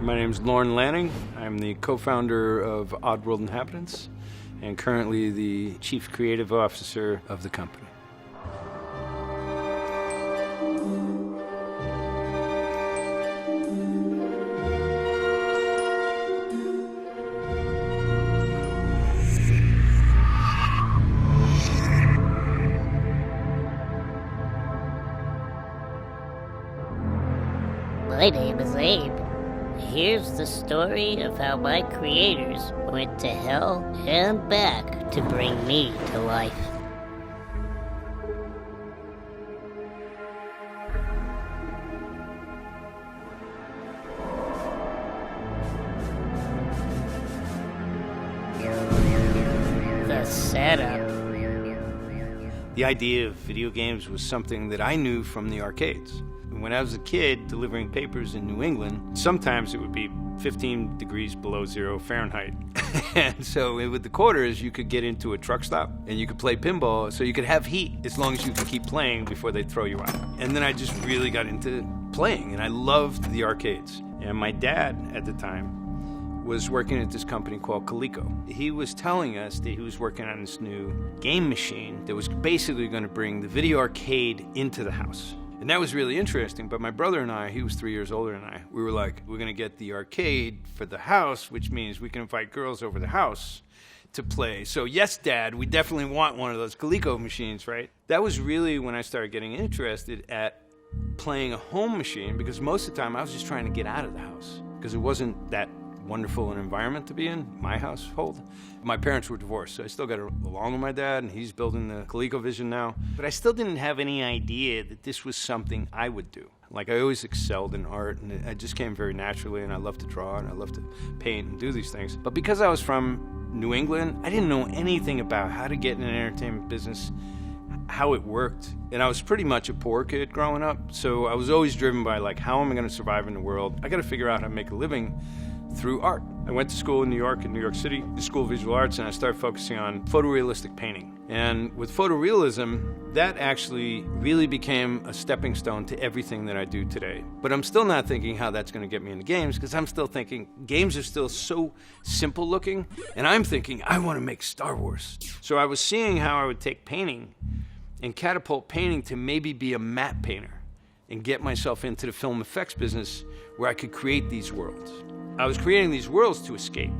My name is Lorne Lanning. I'm the co-founder of Oddworld Inhabitants and currently the Chief Creative Officer of the company. My name is Abe. Here's the story of how my creators went to hell and back to bring me to life. The setup. The idea of video games was something that I knew from the arcades. When I was a kid delivering papers in New England, sometimes it would be 15 degrees below 0 Fahrenheit. And so with the quarters, you could get into a truck stop and you could play pinball, so you could have heat as long as you could keep playing before they throw you out. And then I just really got into playing, and I loved the arcades. And my dad at the time was working at this company called Coleco. He was telling us that he was working on this new game machine that was basically going to bring the video arcade into the house. And that was really interesting, but my brother and I, he was 3 years older than I, we were like, we're gonna get the arcade for the house, which means we can invite girls over the house to play. So yes, Dad, we definitely want one of those Coleco machines, right? That was really when I started getting interested at playing a home machine, because most of the time I was just trying to get out of the house, because it wasn't that wonderful an environment to be in, my household. My parents were divorced, so I still got along with my dad, and he's building the ColecoVision now. But I still didn't have any idea that this was something I would do. Like, I always excelled in art, and it just came very naturally, and I love to draw, and I love to paint and do these things. But because I was from New England, I didn't know anything about how to get in an entertainment business, how it worked. And I was pretty much a poor kid growing up, so I was always driven by, like, how am I going to survive in the world? I got to figure out how to make a living through art. I went to school in New York, City, the School of Visual Arts, and I started focusing on photorealistic painting. And with photorealism, that actually really became a stepping stone to everything that I do today. But I'm still not thinking how that's going to get me into games, because I'm still thinking games are still so simple looking, and I'm thinking I want to make Star Wars. So I was seeing how I would take painting and catapult painting to maybe be a matte painter and get myself into the film effects business where I could create these worlds. I was creating these worlds to escape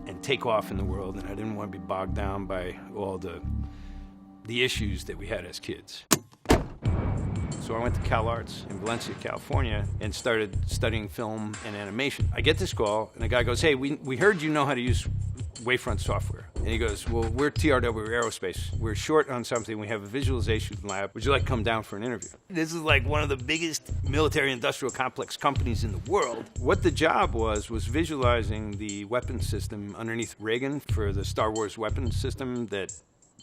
and take off in the world, and I didn't want to be bogged down by all the issues that we had as kids. So I went to Cal Arts in Valencia, California, and started studying film and animation. I get this call, and the guy goes, hey, we heard you know how to use Wavefront software. And he goes, well, we're TRW, we're aerospace. We're short on something. We have a visualization lab. Would you like to come down for an interview? This is like one of the biggest military industrial complex companies in the world. What the job was visualizing the weapon system underneath Reagan for the Star Wars weapon system that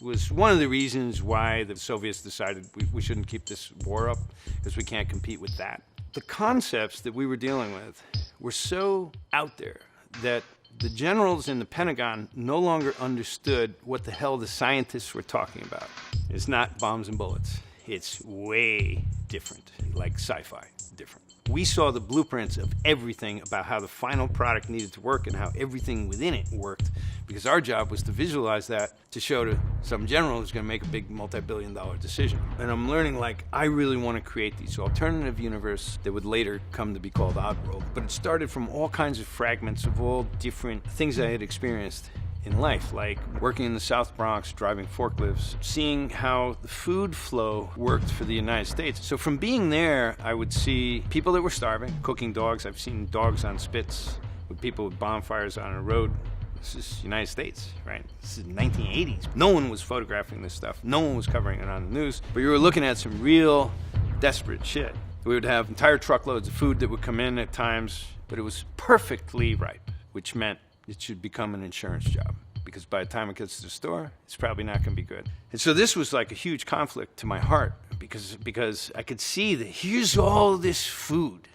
was one of the reasons why the Soviets decided we shouldn't keep this war up, because we can't compete with that. The concepts that we were dealing with were so out there that the generals in the Pentagon no longer understood what the hell the scientists were talking about. It's not bombs and bullets. It's way different, like sci-fi different. We saw the blueprints of everything about how the final product needed to work and how everything within it worked, because our job was to visualize that to show to some general who's going to make a big multi-billion-dollar decision. And I'm learning, like, I really want to create these alternative universe that would later come to be called Oddworld. But it started from all kinds of fragments of all different things I had experienced in life, like working in the South Bronx, driving forklifts, seeing how the food flow worked for the United States. So from being there, I would see people that were starving, cooking dogs. I've seen dogs on spits with people with bonfires on a road. This is United States, right? This is 1980s. No one was photographing this stuff. No one was covering it on the news. But you were looking at some real desperate shit. We would have entire truckloads of food that would come in at times, but it was perfectly ripe, which meant it should become an insurance job, because by the time it gets to the store, it's probably not going to be good. And so this was like a huge conflict to my heart, because I could see that here's all this food,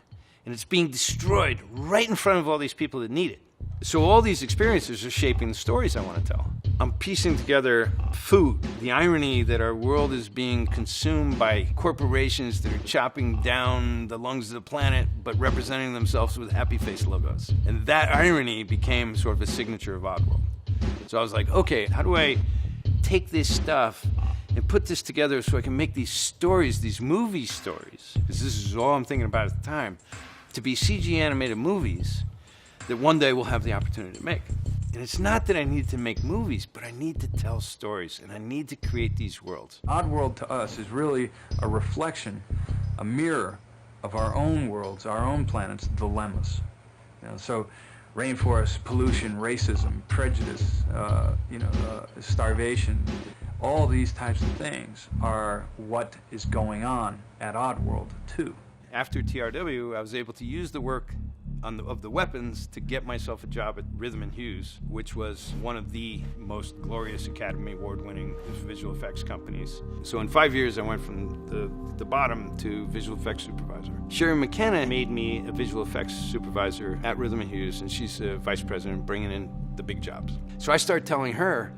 and it's being destroyed right in front of all these people that need it. So all these experiences are shaping the stories I want to tell. I'm piecing together food, the irony that our world is being consumed by corporations that are chopping down the lungs of the planet, but representing themselves with happy face logos. And that irony became sort of a signature of Oddworld. So I was like, okay, how do I take this stuff and put this together so I can make these stories, these movie stories, because this is all I'm thinking about at the time, to be CG animated movies that one day we'll have the opportunity to make. And it's not that I need to make movies, but I need to tell stories, and I need to create these worlds. Oddworld to us is really a reflection, a mirror of our own worlds, our own planet's dilemmas. So rainforest, pollution, racism, prejudice, starvation, all these types of things are what is going on at Oddworld too. After TRW, I was able to use the work of the weapons to get myself a job at Rhythm and Hues, which was one of the most glorious Academy Award-winning visual effects companies. So in 5 years, I went from the bottom to visual effects supervisor. Sherry McKenna made me a visual effects supervisor at Rhythm and Hues, and she's a vice president bringing in the big jobs. So I started telling her,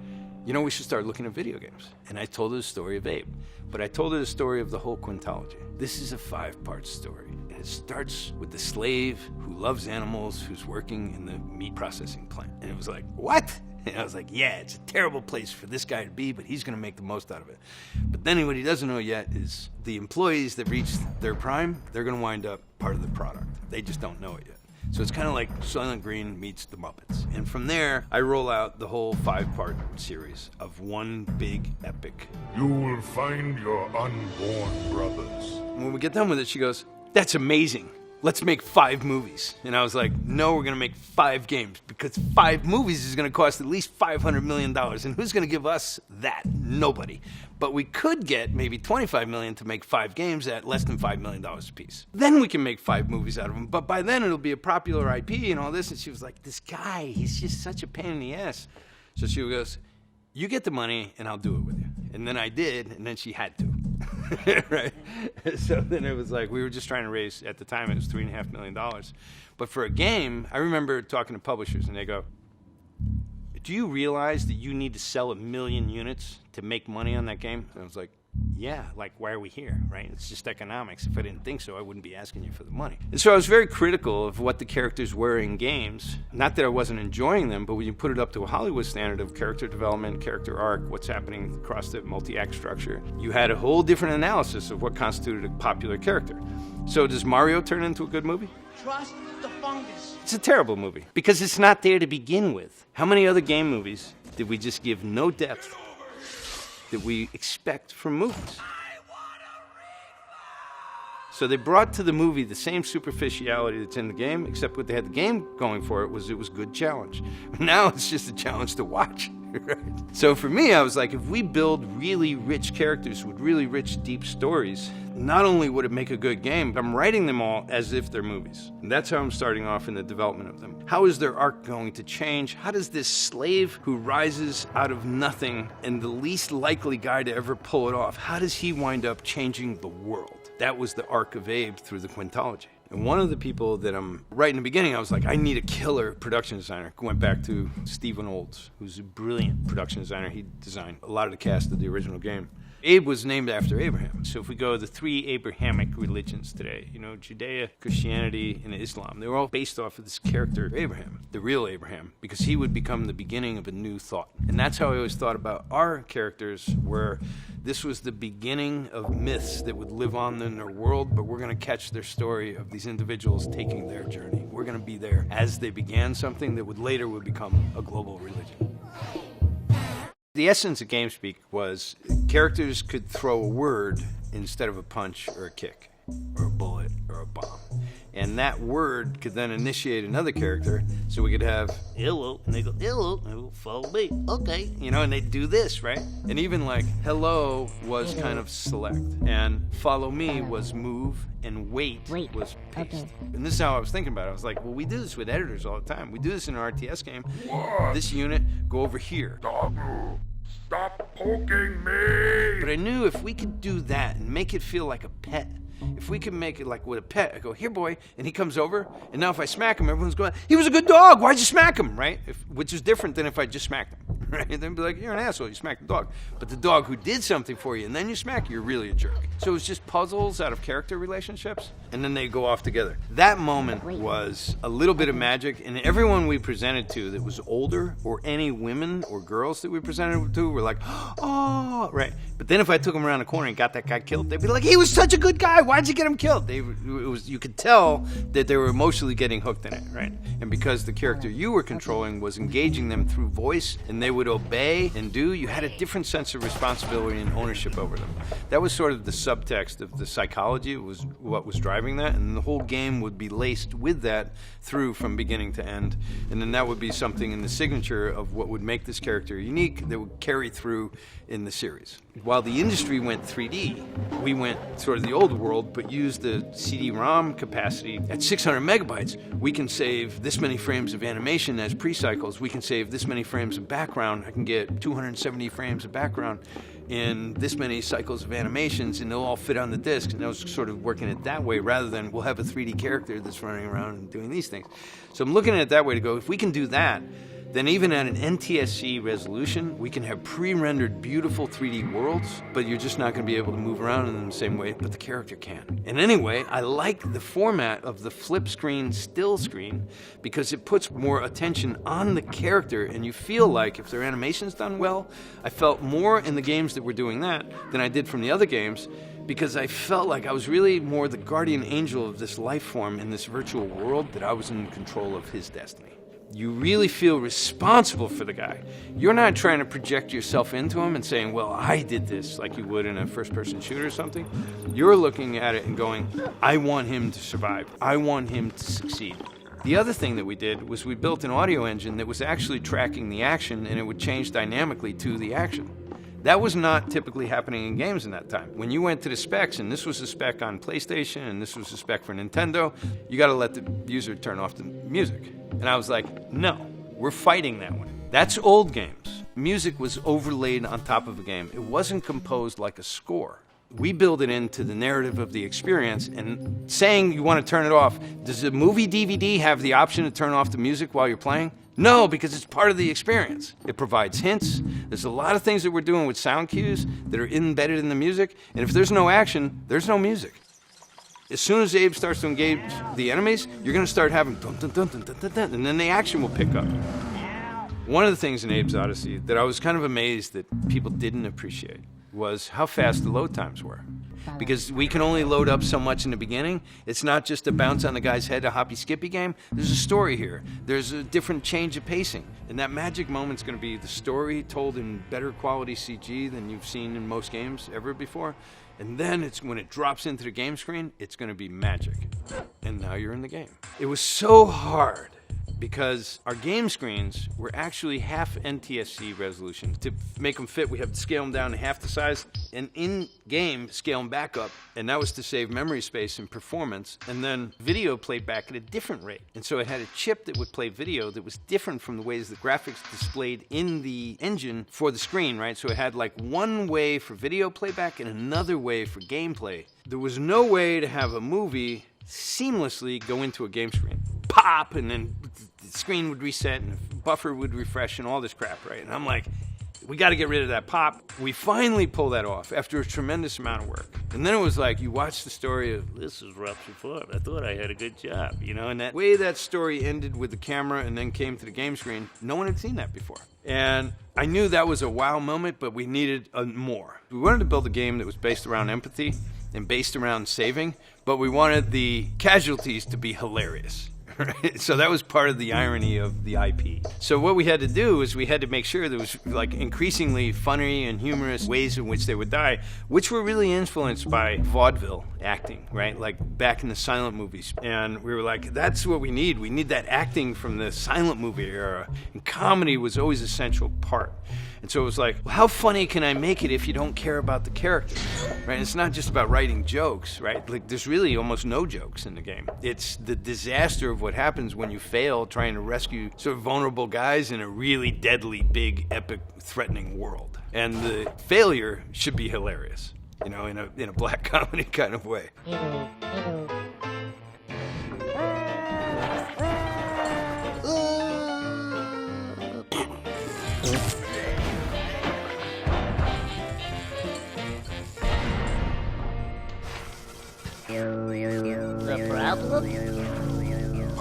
we should start looking at video games. And I told her the story of Abe, but I told her the story of the whole quintology. This is a 5-part story. And it starts with the slave who loves animals, who's working in the meat processing plant. And it was like, what? And I was like, yeah, it's a terrible place for this guy to be, but he's going to make the most out of it. But then what he doesn't know yet is the employees that reach their prime, they're going to wind up part of the product. They just don't know it yet. So it's kind of like Soylent Green meets the Muppets. And from there, I roll out the whole 5-part series of one big epic. You will find your unborn brothers. When we get done with it, she goes, that's amazing. Let's make 5 movies. And I was like, no, we're going to make 5 games because 5 movies is going to cost at least $500 million. And who's going to give us that? Nobody. But we could get maybe $25 million to make 5 games at less than $5 million a piece. Then we can make 5 movies out of them. But by then it'll be a popular IP and all this. And she was like, this guy, he's just such a pain in the ass. So she goes, you get the money and I'll do it with you. And then I did, and then she had to. Right? So then it was like, we were just trying to raise, at the time it was $3.5 million. But for a game, I remember talking to publishers and they go, do you realize that you need to sell 1 million units to make money on that game? And I was like, yeah, like why are we here, right? It's just economics. If I didn't think so, I wouldn't be asking you for the money. And so I was very critical of what the characters were in games. Not that I wasn't enjoying them, but when you put it up to a Hollywood standard of character development, character arc, what's happening across the multi-act structure, you had a whole different analysis of what constituted a popular character. So does Mario turn into a good movie? Trust the fungus. It's a terrible movie because it's not there to begin with. How many other game movies did we just give no depth that we expect from movies? So they brought to the movie the same superficiality that's in the game, except what they had the game going for it was good challenge. Now it's just a challenge to watch. Right? So for me, I was like, if we build really rich characters with really rich, deep stories, not only would it make a good game, but I'm writing them all as if they're movies. And that's how I'm starting off in the development of them. How is their arc going to change? How does this slave who rises out of nothing and the least likely guy to ever pull it off, how does he wind up changing the world? That was the arc of Abe through the quintology. And one of the people that right in the beginning, I was like, I need a killer production designer. Went back to Stephen Olds, who's a brilliant production designer. He designed a lot of the cast of the original game. Abe was named after Abraham. So if we go to the 3 Abrahamic religions today, Judea, Christianity, and Islam, they were all based off of this character, Abraham, the real Abraham, because he would become the beginning of a new thought. And that's how I always thought about our characters, where this was the beginning of myths that would live on in their world, but we're going to catch their story of these individuals taking their journey. We're going to be there as they began something that later would become a global religion. The essence of GameSpeak was characters could throw a word instead of a punch or a kick or a bullet or a bomb. And that word could then initiate another character, so we could have, hello, and they go, hello, follow me, okay. And they'd do this, right? And even like, hello was kind of select, and follow me was move, and wait was paste. Okay. And this is how I was thinking about it. I was like, well, we do this with editors all the time. We do this in an RTS game. This unit, go over here. Stop poking me! But I knew if we could do that and make it feel like a pet, if we could make it like with a pet, I go, here, boy, and he comes over, and now if I smack him, everyone's going, he was a good dog, why'd you smack him, right? Which is different than if I just smacked him, right? And then be like, you're an asshole, you smacked the dog. But the dog who did something for you and then you smack, you're really a jerk. So it was just puzzles out of character relationships, and then they go off together. That moment was a little bit of magic, and everyone we presented to that was older, or any women or girls that we presented to, were like, oh, right. But then if I took them around the corner and got that guy killed, they'd be like, he was such a good guy, why'd you get him killed? You could tell that they were emotionally getting hooked in it, right? And because the character you were controlling was engaging them through voice, and they would obey and do, you had a different sense of responsibility and ownership over them. That was sort of the subtext of the psychology. It was what was driving that, and the whole game would be laced with that through from beginning to end. And then that would be something in the signature of what would make this character unique that would carry through in the series. While the industry went 3D, we went sort of the old world, but used the CD-ROM capacity. At 600 megabytes, we can save this many frames of animation as pre-cycles. We can save this many frames of background. I can get 270 frames of background in this many cycles of animations, and they'll all fit on the disc. And I was sort of working it that way, rather than we'll have a 3D character that's running around and doing these things. So I'm looking at it that way to go, if we can do that, then even at an NTSC resolution, we can have pre-rendered beautiful 3D worlds, but you're just not going to be able to move around in them the same way, but the character can. And anyway, I like the format of the flip screen, still screen, because it puts more attention on the character, and you feel like if their animation's done well, I felt more in the games that were doing that than I did from the other games, because I felt like I was really more the guardian angel of this life form in this virtual world, that I was in control of his destiny. You really feel responsible for the guy. You're not trying to project yourself into him and saying, well, I did this, like you would in a first-person shooter or something. You're looking at it and going, I want him to survive. I want him to succeed. The other thing that we did was we built an audio engine that was actually tracking the action, and it would change dynamically to the action. That was not typically happening in games in that time. When you went to the specs, and this was a spec on PlayStation, and this was a spec for Nintendo, you got to let the user turn off the music. And I was like, no, we're fighting that one. That's old games. Music was overlaid on top of a game. It wasn't composed like a score. We build it into the narrative of the experience, and saying you want to turn it off, does a movie DVD have the option to turn off the music while you're playing? No, because it's part of the experience. It provides hints. There's a lot of things that we're doing with sound cues that are embedded in the music, and if there's no action, there's no music. As soon as Abe starts to engage the enemies, you're going to start having dun dun dun dun dun dun dun, and then the action will pick up. One of the things in Abe's Oddysee that I was kind of amazed that people didn't appreciate was how fast the load times were. Because we can only load up so much in the beginning. It's not just a bounce on the guy's head, a hoppy-skippy game. There's a story here. There's a different change of pacing. And that magic moment's going to be the story told in better quality CG than you've seen in most games ever before. And then it's when it drops into the game screen, it's going to be magic. And now you're in the game. It was so hard because our game screens were actually half NTSC resolution. To make them fit, we have to scale them down to half the size, and in-game scale them back up, and that was to save memory space and performance, and then video played back at a different rate. And so it had a chip that would play video that was different from the ways the graphics displayed in the engine for the screen, right? So it had like one way for video playback and another way for gameplay. There was no way to have a movie seamlessly go into a game screen. Pop, and then the screen would reset, and the buffer would refresh, and all this crap, right? And I'm like, we got to get rid of that pop. We finally pull that off after a tremendous amount of work. And then it was like, you watch the story of, this is rough before, I thought I had a good job, you know? And that way that story ended with the camera and then came to the game screen, no one had seen that before. And I knew that was a wow moment, but we needed more. We wanted to build a game that was based around empathy and based around saving, but we wanted the casualties to be hilarious. Right? So that was part of the irony of the IP. So what we had to do is we had to make sure there was like increasingly funny and humorous ways in which they would die, which were really influenced by vaudeville acting, right? Like back in the silent movies. And we were like, that's what we need. We need that acting from the silent movie era. And comedy was always a central part. And so it was like, well, how funny can I make it if you don't care about the characters, right? It's not just about writing jokes, right? Like there's really almost no jokes in the game. It's the disaster of what happens when you fail trying to rescue sort of vulnerable guys in a really deadly, big, epic, threatening world. And the failure should be hilarious, you know, in a black comedy kind of way.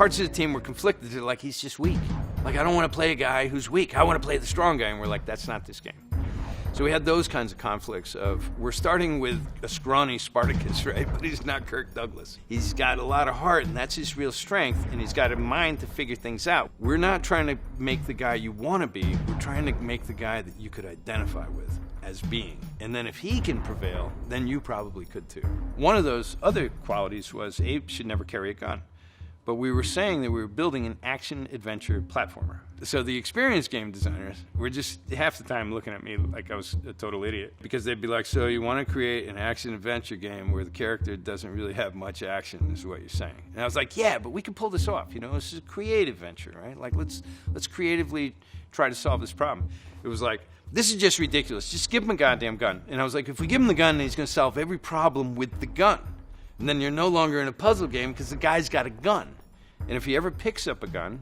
parts of the team were conflicted. They're like, he's just weak. Like, I don't want to play a guy who's weak. I want to play the strong guy. And we're like, that's not this game. So we had those kinds of conflicts of, we're starting with a scrawny Spartacus, right? But he's not Kirk Douglas. He's got a lot of heart, and that's his real strength, and he's got a mind to figure things out. We're not trying to make the guy you want to be. We're trying to make the guy that you could identify with as being. And then if he can prevail, then you probably could too. One of those other qualities was Abe should never carry a gun. But we were saying that we were building an action-adventure platformer. So the experienced game designers were just half the time looking at me like I was a total idiot. Because they'd be like, so you want to create an action-adventure game where the character doesn't really have much action, is what you're saying. And I was like, yeah, but we can pull this off. You know, this is a creative venture, right? Like, let's creatively try to solve this problem. It was like, this is just ridiculous. Just give him a goddamn gun. And I was like, if we give him the gun, then he's going to solve every problem with the gun. And then you're no longer in a puzzle game because the guy's got a gun. And if he ever picks up a gun,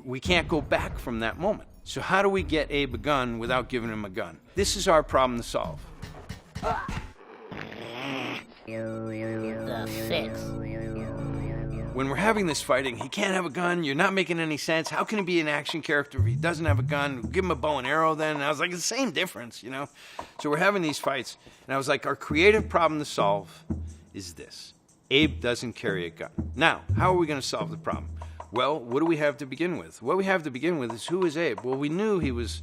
we can't go back from that moment. So how do we get Abe a gun without giving him a gun? This is our problem to solve. The fix. When we're having this fighting, he can't have a gun, you're not making any sense. How can he be an action character if he doesn't have a gun? Give him a bow and arrow then. And I was like, it's the same difference, you know? So we're having these fights, and I was like, our creative problem to solve is this. Abe doesn't carry a gun. Now, how are we going to solve the problem? Well, what do we have to begin with? What we have to begin with is, who is Abe? Well, we knew he was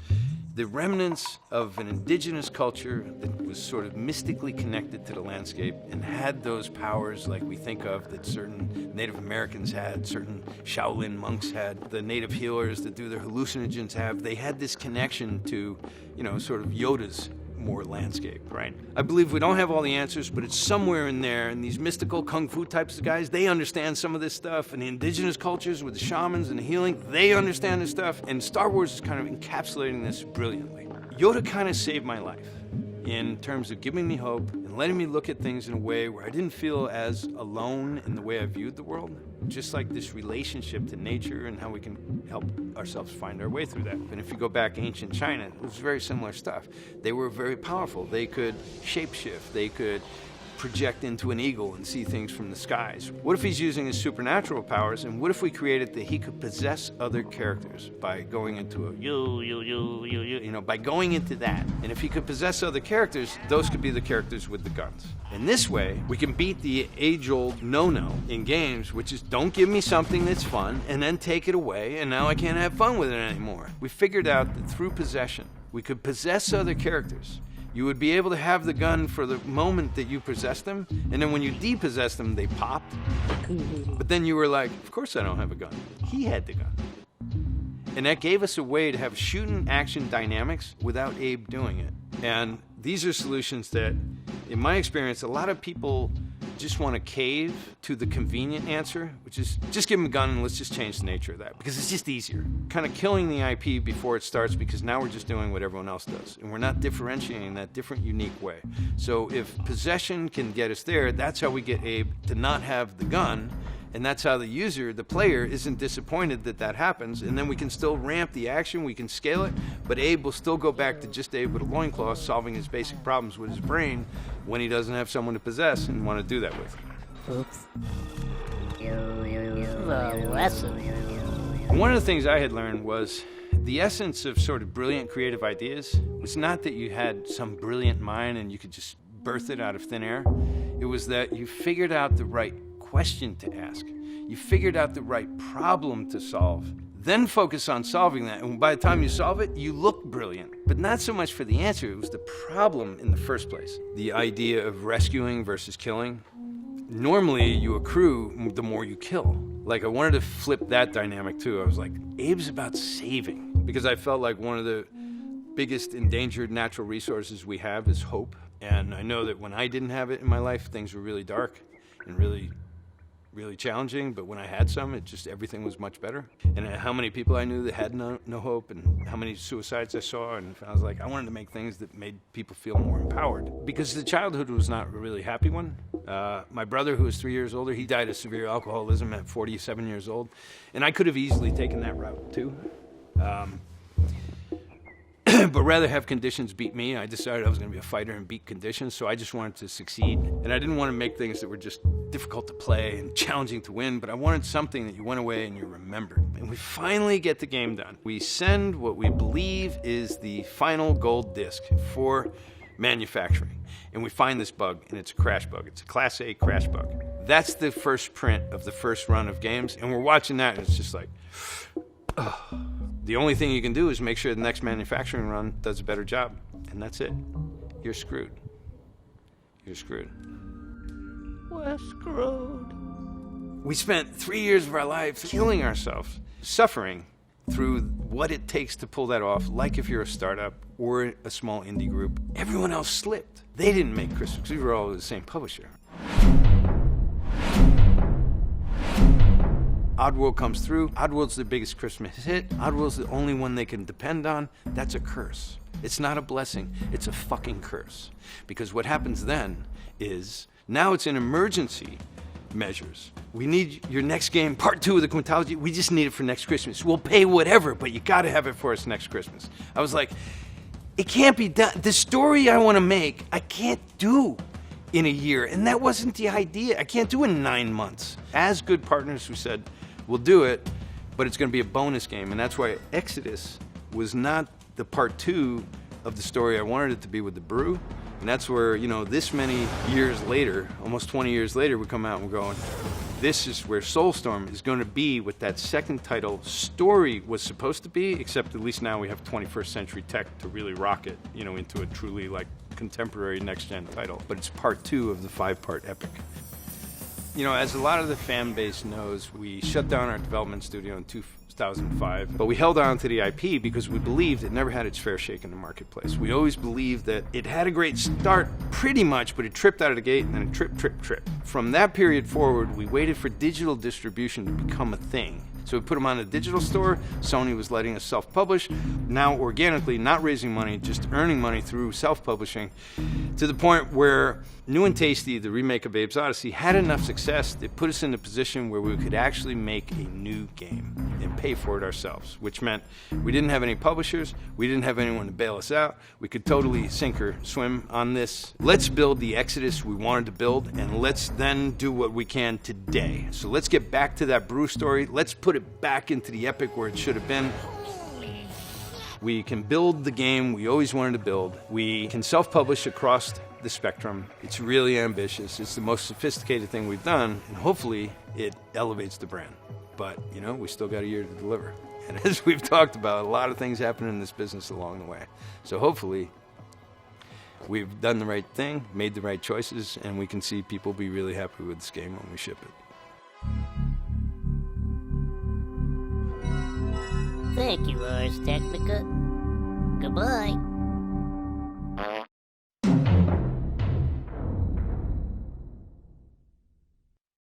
the remnants of an indigenous culture that was sort of mystically connected to the landscape and had those powers like we think of that certain Native Americans had, certain Shaolin monks had, the native healers that do their hallucinogens have. They had this connection to, you know, sort of Yoda's more landscape, right? I believe we don't have all the answers, but it's somewhere in there, and these mystical kung fu types of guys, they understand some of this stuff, and the indigenous cultures with the shamans and the healing, they understand this stuff, and Star Wars is kind of encapsulating this brilliantly. Yoda kind of saved my life in terms of giving me hope and letting me look at things in a way where I didn't feel as alone in the way I viewed the world, just like this relationship to nature and how we can help ourselves find our way through that. And if you go back to ancient China, it was very similar stuff. They were very powerful. They could shapeshift. They could project into an eagle and see things from the skies. What if he's using his supernatural powers, and what if we created that he could possess other characters by going into a you know, by going into that. And if he could possess other characters, those could be the characters with the guns. And this way, we can beat the age-old no-no in games, which is don't give me something that's fun and then take it away, and now I can't have fun with it anymore. We figured out that through possession, we could possess other characters. You would be able to have the gun for the moment that you possess them, and then when you depossess them, they popped. But then you were like, of course I don't have a gun. He had the gun. And that gave us a way to have shooting action dynamics without Abe doing it. And these are solutions that, in my experience, a lot of people just want to cave to the convenient answer, which is just give them a gun and let's just change the nature of that, because it's just easier. Kind of killing the IP before it starts, because now we're just doing what everyone else does, and we're not differentiating that different, unique way. So if possession can get us there, that's how we get Abe to not have the gun, and that's how the user, the player, isn't disappointed that that happens, and then we can still ramp the action, we can scale it, but Abe will still go back to just Abe with a loincloth solving his basic problems with his brain when he doesn't have someone to possess and want to do that with. Oops. The lesson. One of the things I had learned was the essence of sort of brilliant creative ideas was not that you had some brilliant mind and you could just birth it out of thin air. It was that you figured out the right question to ask. You figured out the right problem to solve. Then focus on solving that, and by the time you solve it, you look brilliant. But not so much for the answer, it was the problem in the first place. The idea of rescuing versus killing. Normally, you accrue the more you kill. Like, I wanted to flip that dynamic too. I was like, Abe's about saving. Because I felt like one of the biggest endangered natural resources we have is hope. And I know that when I didn't have it in my life, things were really dark and really challenging, but when I had some, it just, everything was much better. And how many people I knew that had no hope, and how many suicides I saw, and I was like, I wanted to make things that made people feel more empowered. Because the childhood was not a really happy one. My brother, who was 3 years older, he died of severe alcoholism at 47 years old, and I could have easily taken that route too. but rather have conditions beat me. I decided I was going to be a fighter and beat conditions, so I just wanted to succeed. And I didn't want to make things that were just difficult to play and challenging to win, but I wanted something that you went away and you remembered. And we finally get the game done. We send what we believe is the final gold disc for manufacturing. And we find this bug, and it's a crash bug. It's a Class A crash bug. That's the first print of the first run of games, and we're watching that, and it's just like, oh. The only thing you can do is make sure the next manufacturing run does a better job, and that's it. You're screwed. You're screwed. We're screwed. We spent 3 years of our lives killing ourselves, suffering through what it takes to pull that off, like if you're a startup or a small indie group. Everyone else slipped. They didn't make Christmas because we were all the same publisher. Oddworld comes through. Oddworld's their biggest Christmas hit. Oddworld's the only one they can depend on. That's a curse. It's not a blessing. It's a fucking curse. Because what happens then is, now it's an emergency measures. We need your next game, part 2 of the quintology. We just need it for next Christmas. We'll pay whatever, but you gotta have it for us next Christmas. I was like, it can't be done. The story I want to make, I can't do in a year. And that wasn't the idea. I can't do it in 9 months. As good partners, we said, we'll do it, but it's going to be a bonus game. And that's why Exodus was not the part 2 of the story I wanted it to be with the brew. And that's where, you know, this many years later, almost 20 years later, we come out and we're going, this is where Soulstorm is going to be what that second title story was supposed to be, except at least now we have 21st century tech to really rock it, you know, into a truly like contemporary next-gen title. But it's part 2 of the 5-part epic. You know, as a lot of the fan base knows, we shut down our development studio in 2005, but we held on to the IP because we believed it never had its fair shake in the marketplace. We always believed that it had a great start, pretty much, but it tripped out of the gate and then it tripped. From that period forward, we waited for digital distribution to become a thing. So we put them on the digital store. Sony was letting us self-publish. Now organically, not raising money, just earning money through self-publishing, to the point where New and Tasty, the remake of Abe's Oddysee, had enough success that put us in a position where we could actually make a new game and pay for it ourselves, which meant we didn't have any publishers, we didn't have anyone to bail us out. We could totally sink or swim on this. Let's build the Exodus we wanted to build, and let's then do what we can today. So let's get back to that brew story. Let's put it back into the epic where it should have been. We can build the game we always wanted to build. We can self-publish across the spectrum. It's really ambitious. It's the most sophisticated thing we've done, and hopefully it elevates the brand. But, you know, we still got a year to deliver. And as we've talked about, a lot of things happen in this business along the way. So hopefully we've done the right thing, made the right choices, and we can see people be really happy with this game when we ship it. Thank you, Ars Technica. Goodbye.